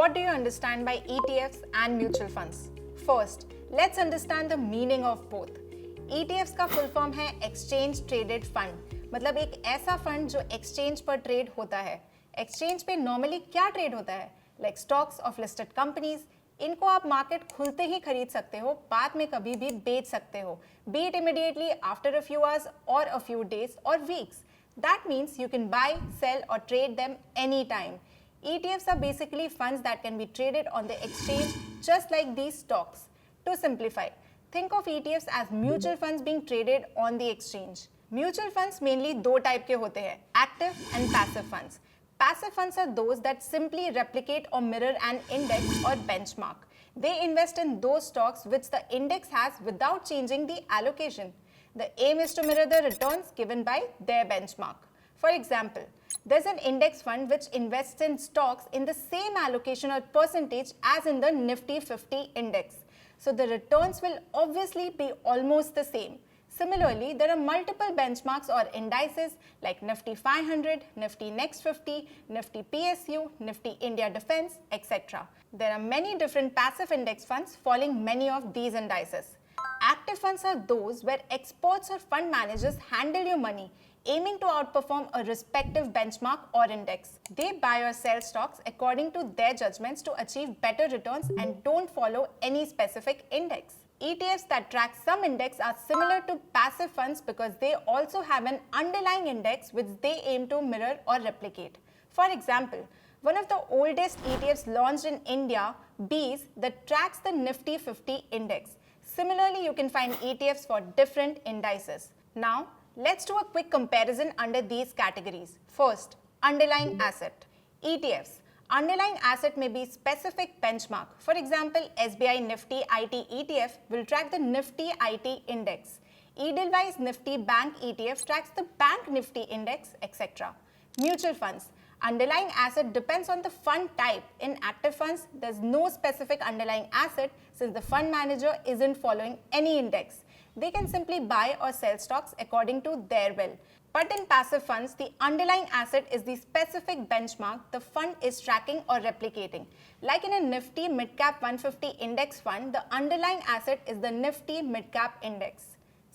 what do you understand by ETFs and mutual funds? First, let's understand the meaning of both. ETFs का full form है Exchange Traded Fund, मतलब एक ऐसा fund जो exchange पर trade होता है. एक्सचेंज पे नॉर्मली क्या ट्रेड होता है? Like stocks of listed companies. इनको आप मार्केट खुलते ही खरीद सकते हो, बाद में कभी भी बेच सकते हो, B it immediately after a few hours और अ फ्यू डेज और weeks. That means you can buy, sell or trade them anytime. ETFs are basically funds that can be traded on the exchange just like these stocks. To simplify, think of ETFs as mutual funds being traded on the exchange. Mutual funds mainly दो type के होते हैं, active and passive funds. Passive funds are those that simply replicate or mirror an index or benchmark. They invest in those stocks which the index has without changing the allocation. The aim is to mirror the returns given by their benchmark. For example, there's an index fund which invests in stocks in the same allocation or percentage as in the Nifty 50 index. So the returns will obviously be almost the same. Similarly, there are multiple benchmarks or indices like Nifty 500, Nifty Next 50, Nifty PSU, Nifty India Defense, etc. There are many different passive index funds following many of these indices. Active funds are those where experts or fund managers handle your money, aiming to outperform a respective benchmark or index. They buy or sell stocks according to their judgments to achieve better returns and don't follow any specific index. ETFs that track some index are similar to passive funds because they also have an underlying index which they aim to mirror or replicate. For example, one of the oldest ETFs launched in India, BEES, that tracks the Nifty 50 index. Similarly, you can find ETFs for different indices. Now, let's do a quick comparison under these categories. First, underlying asset. ETFs. Underlying asset may be specific benchmark. For example, SBI Nifty IT ETF will track the Nifty IT index. Edelweiss Nifty Bank ETF tracks the Bank Nifty index, etc. Mutual funds. Underlying asset depends on the fund type. In active funds, there's no specific underlying asset since the fund manager isn't following any index. They can simply buy or sell stocks according to their will. But in passive funds, the underlying asset is the specific benchmark the fund is tracking or replicating. Like in a Nifty Midcap 150 index fund, the underlying asset is the Nifty Midcap index.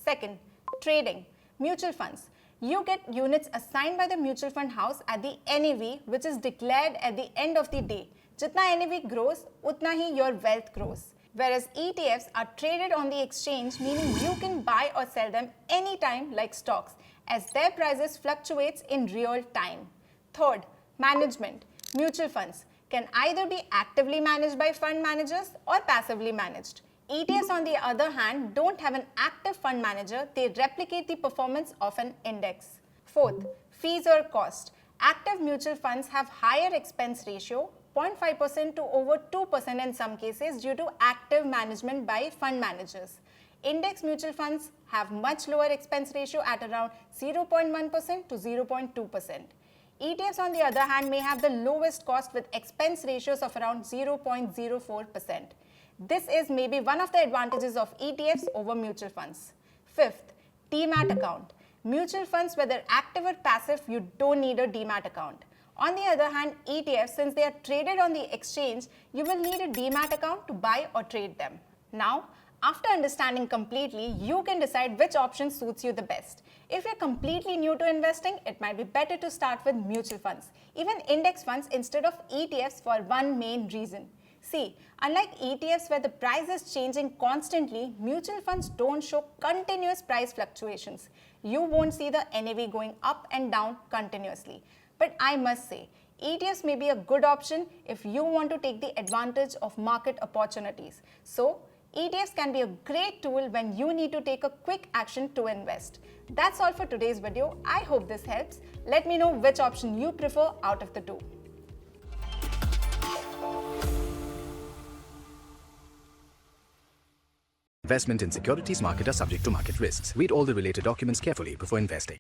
Second, trading. Mutual funds. You get units assigned by the mutual fund house at the NAV, which is declared at the end of the day. Jitna NAV grows, utna hi your wealth grows. Whereas ETFs are traded on the exchange, meaning you can buy or sell them anytime like stocks, as their prices fluctuates in real time. Third, management. Mutual funds can either be actively managed by fund managers or passively managed. ETFs, on the other hand, don't have an active fund manager. They replicate the performance of an index. Fourth, fees or cost. Active mutual funds have higher expense ratio, 0.5% to over 2% in some cases due to active management by fund managers. Index mutual funds have much lower expense ratio at around 0.1% to 0.2%. ETFs, on the other hand, may have the lowest cost with expense ratios of around 0.04%. This is maybe one of the advantages of ETFs over mutual funds. Fifth, demat account. Mutual funds, whether active or passive, you don't need a demat account. On the other hand, ETFs, since they are traded on the exchange, you will need a demat account to buy or trade them. Now, after understanding completely, you can decide which option suits you the best. If you're completely new to investing, it might be better to start with mutual funds, even index funds instead of ETFs for one main reason. See, unlike ETFs where the price is changing constantly, mutual funds don't show continuous price fluctuations. You won't see the NAV going up and down continuously. But I must say, ETFs may be a good option if you want to take the advantage of market opportunities. So, ETFs can be a great tool when you need to take a quick action to invest. That's all for today's video. I hope this helps. Let me know which option you prefer out of the two. Investment in securities market are subject to market risks. Read all the related documents carefully before investing.